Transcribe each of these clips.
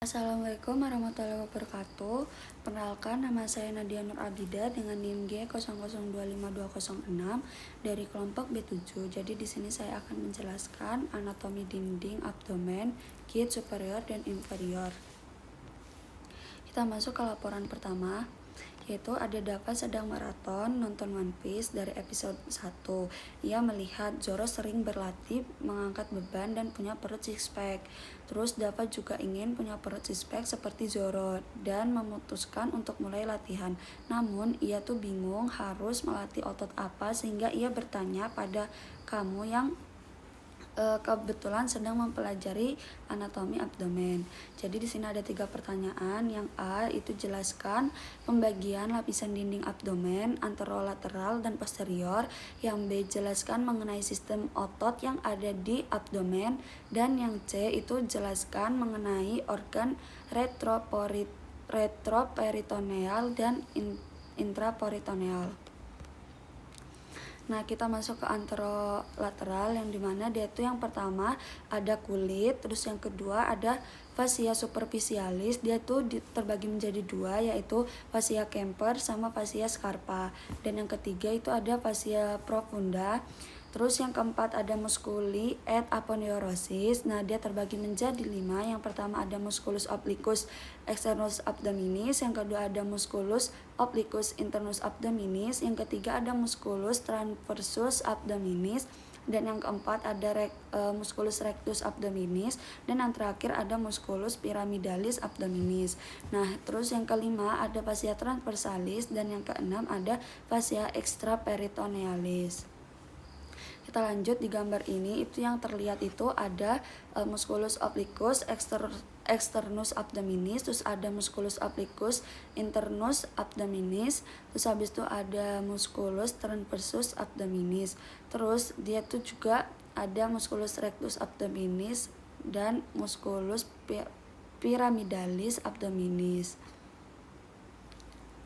Assalamualaikum warahmatullahi wabarakatuh. Perkenalkan, nama saya Nadia Nur Abida dengan NIM G0025206 dari kelompok B7. Jadi di sini saya akan menjelaskan anatomi dinding abdomen, kit superior dan inferior. Kita masuk ke laporan pertama, yaitu ada Dava sedang maraton nonton One Piece dari episode 1. Ia melihat Zoro sering berlatih mengangkat beban dan punya perut six pack. Terus Dava juga ingin punya perut six pack seperti Zoro dan memutuskan untuk mulai latihan. Namun ia tuh bingung harus melatih otot apa, sehingga ia bertanya pada kamu yang kebetulan sedang mempelajari anatomi abdomen. Jadi di sini ada 3 pertanyaan. Yang A itu jelaskan pembagian lapisan dinding abdomen anterolateral dan posterior. Yang B jelaskan mengenai sistem otot yang ada di abdomen. Dan yang C itu jelaskan mengenai organ retroperitoneal dan intraperitoneal. Nah, kita masuk ke anterolateral, yang dimana dia tuh yang pertama ada kulit, terus yang kedua ada fascia superficialis. Dia tuh terbagi menjadi 2, yaitu fascia Kemper sama fascia Scarpa. Dan yang ketiga itu ada fascia profunda. Terus yang keempat ada musculi et aponeurosis. Nah, dia terbagi menjadi 5. Yang pertama ada musculus obliquus externus abdominis, yang kedua ada musculus obliquus internus abdominis, yang ketiga ada musculus transversus abdominis, dan yang keempat ada musculus rectus abdominis, dan yang terakhir ada musculus pyramidalis abdominis. Nah, terus yang kelima ada fascia transversalis, dan yang keenam ada fascia extraperitonealis. Kita lanjut di gambar ini, itu yang terlihat itu ada musculus obliquus externus abdominis, terus ada musculus obliquus internus abdominis, terus habis itu ada musculus transversus abdominis. Terus dia tuh juga ada musculus rectus abdominis dan musculus pyramidalis abdominis.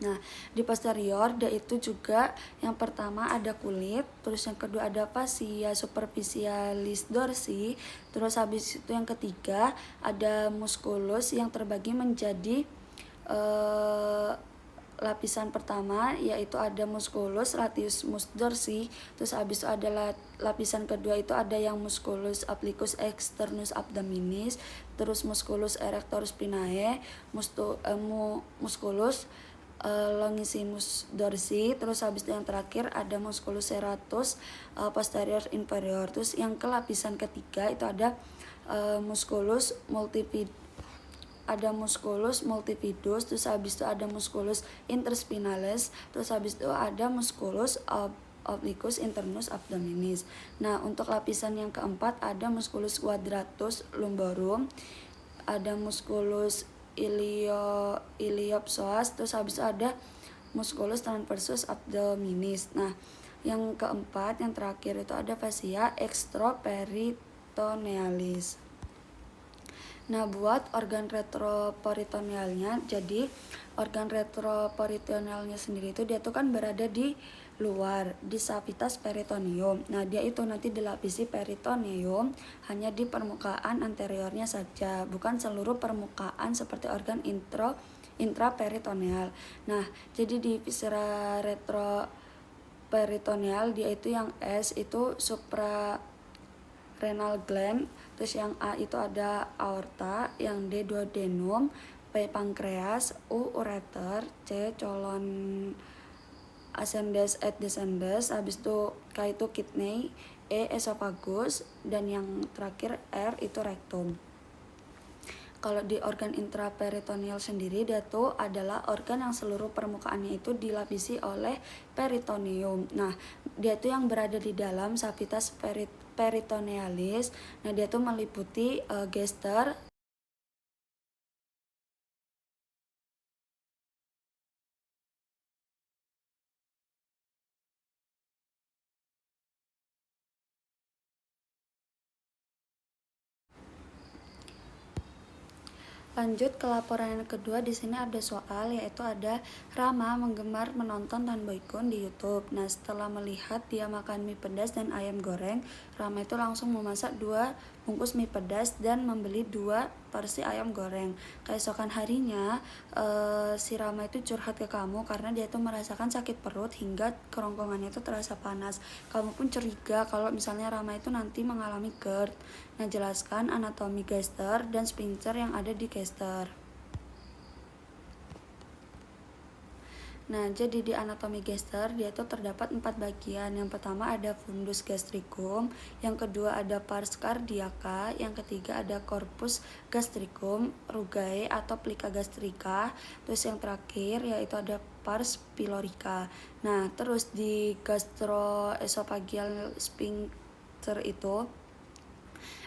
Nah, di posterior dia itu juga yang pertama ada kulit, terus yang kedua ada fascia superficialis dorsi, terus habis itu yang ketiga ada musculus yang terbagi menjadi lapisan pertama, yaitu ada musculus latissimus dorsi, terus habis itu ada lapisan kedua itu ada yang musculus obliquus externus abdominis, terus musculus erector spinae, musculus longissimus dorsi, terus habis itu yang terakhir ada musculus serratus posterior inferior. Terus yang ke lapisan ketiga itu ada musculus multifidus, terus habis itu ada musculus interspinalis, terus habis itu ada musculus obliquus internus abdominis. Nah, untuk lapisan yang keempat ada musculus quadratus lumborum, ada musculus iliopsoas, terus habis itu ada musculus transversus abdominis. Nah, yang keempat, yang terakhir itu ada fascia extraperitonealis. Nah, buat organ retroperitonealnya, jadi organ retroperitonealnya sendiri itu dia tuh kan berada di luar, di savitas peritoneum. Nah, dia itu nanti dilapisi peritoneum hanya di permukaan anteriornya saja, bukan seluruh permukaan seperti organ intraperitoneal. Nah, jadi di viscera retroperitoneal dia itu yang S itu suprarenal gland, terus yang A itu ada aorta, yang D duodenum, P pankreas, U ureter, C colon ascendens et descendens, habis itu K itu kidney, E esophagus, dan yang terakhir R itu rectum. Kalau di organ intraperitoneal sendiri, dia tuh adalah organ yang seluruh permukaannya itu dilapisi oleh peritoneum. Nah, dia tuh yang berada di dalam savitas peritonealis. Nah, dia tuh meliputi gester, Lanjut ke laporan yang kedua, di sini ada soal, yaitu ada Rama menggemar menonton Tan Boykun di YouTube. Nah, setelah melihat dia makan mie pedas dan ayam goreng, Rama itu langsung memasak 2 bungkus mie pedas dan membeli 2 porsi ayam goreng. Keesokan harinya si Rama itu curhat ke kamu karena dia itu merasakan sakit perut hingga kerongkongannya itu terasa panas. Kamu pun curiga kalau misalnya Rama itu nanti mengalami GERD. Nah, jelaskan anatomi gester dan sphincter yang ada di gester. Nah, jadi di anatomi gester dia itu terdapat 4 bagian. Yang pertama ada fundus gastricum, yang kedua ada pars cardiaca, yang ketiga ada corpus gastricum, rugae atau plica gastrica, terus yang terakhir yaitu ada pars pylorica. Nah, terus di gastroesophageal sphincter itu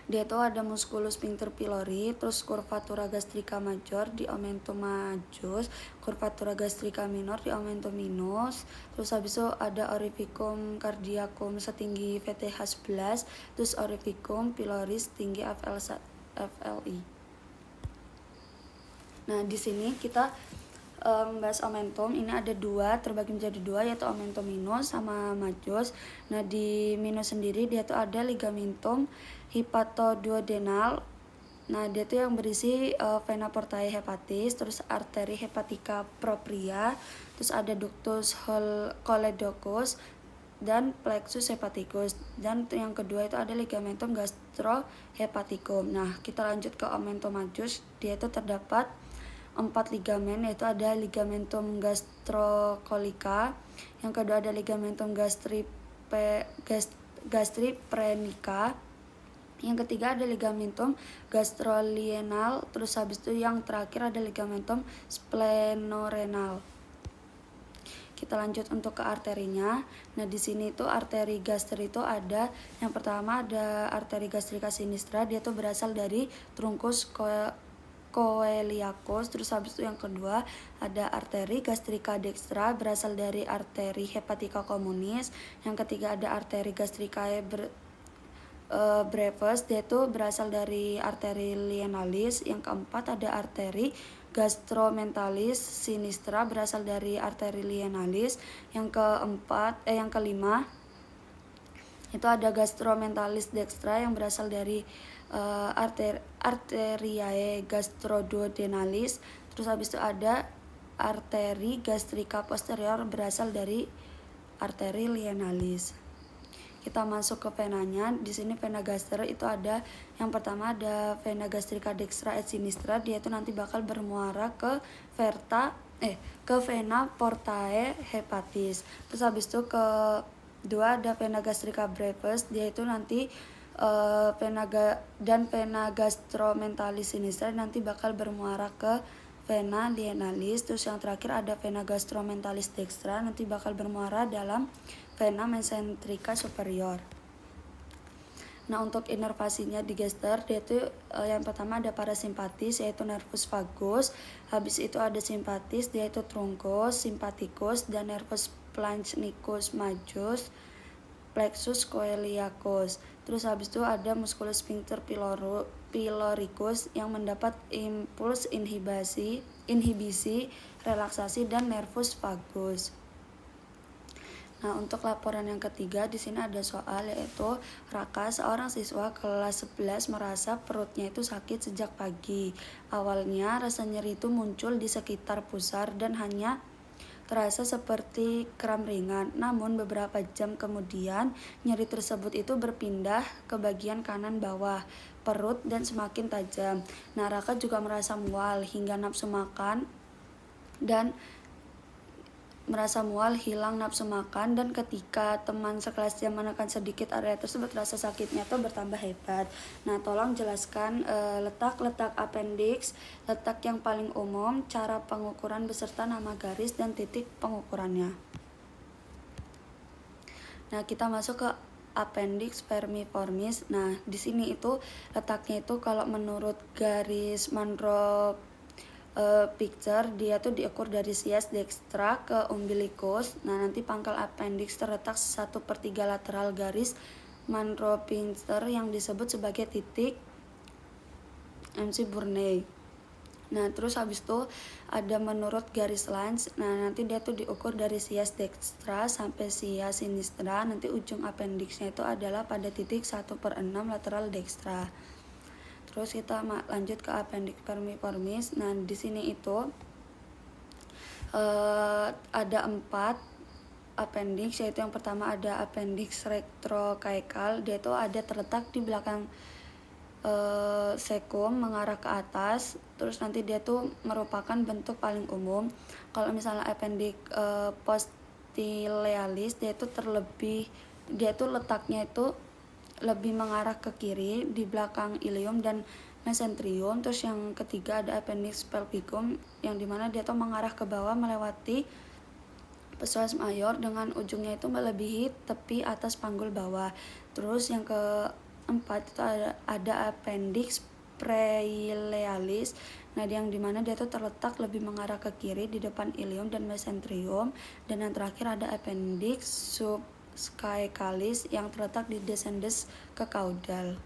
dia tuh ada musculus sphincter pylori, terus curvatura gastrica major di omentum majus, curvatura gastrica minor di omentum minus, terus habis itu ada orificum cardiacum setinggi VTH 11, terus orificum pyloris tinggi FLI. Nah, di sini kita membahas omentum. Ini ada 2, terbagi menjadi 2, yaitu omentum minus sama majus. Nah, di minus sendiri dia tuh ada ligamentum hepatoduodenal. Nah, dia tuh yang berisi vena portae hepatis, terus arteri hepatica propria, terus ada ductus choledocus dan plexus hepaticus. Dan yang kedua itu ada ligamentum gastrohepaticum. Nah, kita lanjut ke omentum majus. Dia itu terdapat 4 ligamen, yaitu ada ligamentum gastrocolica, yang kedua ada ligamentum gastriprenica, yang ketiga ada ligamentum gastrolienal, terus habis itu yang terakhir ada ligamentum splenorenal. Kita lanjut untuk ke arterinya. Nah, di sini itu arteri gastri itu ada, yang pertama ada arteri gastrica sinistra, dia tuh berasal dari trunkus coeliacus. Terus habis itu yang kedua ada arteri gastrica dextra, berasal dari arteri hepatica communis. Yang ketiga ada arteri gastricae brevis, dia itu berasal dari arteri lienalis. Yang keempat ada arteri gastromentalis sinistra, berasal dari arteri lienalis. Yang kelima itu ada gastromentalis dextra yang berasal dari arteriae gastroduodenalis. Terus habis itu ada arteri gastrica posterior, berasal dari arteri lienalis. Kita masuk ke venanya. Di sini vena gaster itu ada, yang pertama ada vena gastrica dextra et sinistra, dia itu nanti bakal bermuara ke vena portae hepatis. Terus habis itu ke dua ada vena gastrica brevis, dia itu nanti vena gastromentalis sinistra nanti bakal bermuara ke vena lienalis. Terus yang terakhir ada vena gastromentalis dextra, nanti bakal bermuara dalam vena mesenterica superior. Nah, untuk inervasinya di gester, dia itu yang pertama ada parasimpatis, yaitu nervus vagus. Habis itu ada simpatis, dia itu truncus, sympathicus, dan nervus plangnicus majus, plexus coeliacus. Terus habis itu ada musculus sphincter pyloricus yang mendapat impuls inhibisi, relaksasi, dan nervus vagus. Nah, untuk laporan yang ketiga di sini ada soal, yaitu Raka, seorang siswa kelas 11 merasa perutnya itu sakit sejak pagi. Awalnya rasa nyeri itu muncul di sekitar pusar dan hanya terasa seperti kram ringan. Namun beberapa jam kemudian nyeri tersebut itu berpindah ke bagian kanan bawah perut dan semakin tajam. Nah, Raka juga merasa mual hingga nafsu makan hilang nafsu makan, dan ketika teman sekelasnya menekan sedikit area tersebut rasa sakitnya tuh bertambah hebat. Nah, tolong jelaskan letak appendix, letak yang paling umum, cara pengukuran beserta nama garis dan titik pengukurannya. Nah, kita masuk ke appendix vermiformis. Nah, di sini itu letaknya itu kalau menurut garis Monro picture, dia tuh diukur dari sias dextra ke umbilicus. Nah, nanti pangkal appendix terletak 1/3 lateral garis Monro picture yang disebut sebagai titik MC Burney. Nah, terus habis itu ada menurut garis lines. Nah, nanti dia tuh diukur dari sias dextra sampai sias sinistra. Nanti ujung appendixnya itu adalah pada titik 1/6 lateral dextra. Terus kita lanjut ke appendix vermiformis. Nah, di sini itu ada 4 appendix, yaitu yang pertama ada appendix retrocaecal. Dia itu ada terletak di belakang sekum mengarah ke atas. Terus nanti dia tuh merupakan bentuk paling umum. Kalau misalnya appendix postilealis, dia tuh letaknya itu lebih mengarah ke kiri di belakang ilium dan mesenterium. Terus yang ketiga ada appendix pelvicum, yang dimana dia tuh mengarah ke bawah melewati psoas mayor dengan ujungnya itu melebihi tepi atas panggul bawah. Terus yang keempat itu ada appendix preilealis. Nah, yang dimana dia tuh terletak lebih mengarah ke kiri di depan ilium dan mesenterium. Dan yang terakhir ada appendix subscaecalis yang terletak di descendens ke caudal.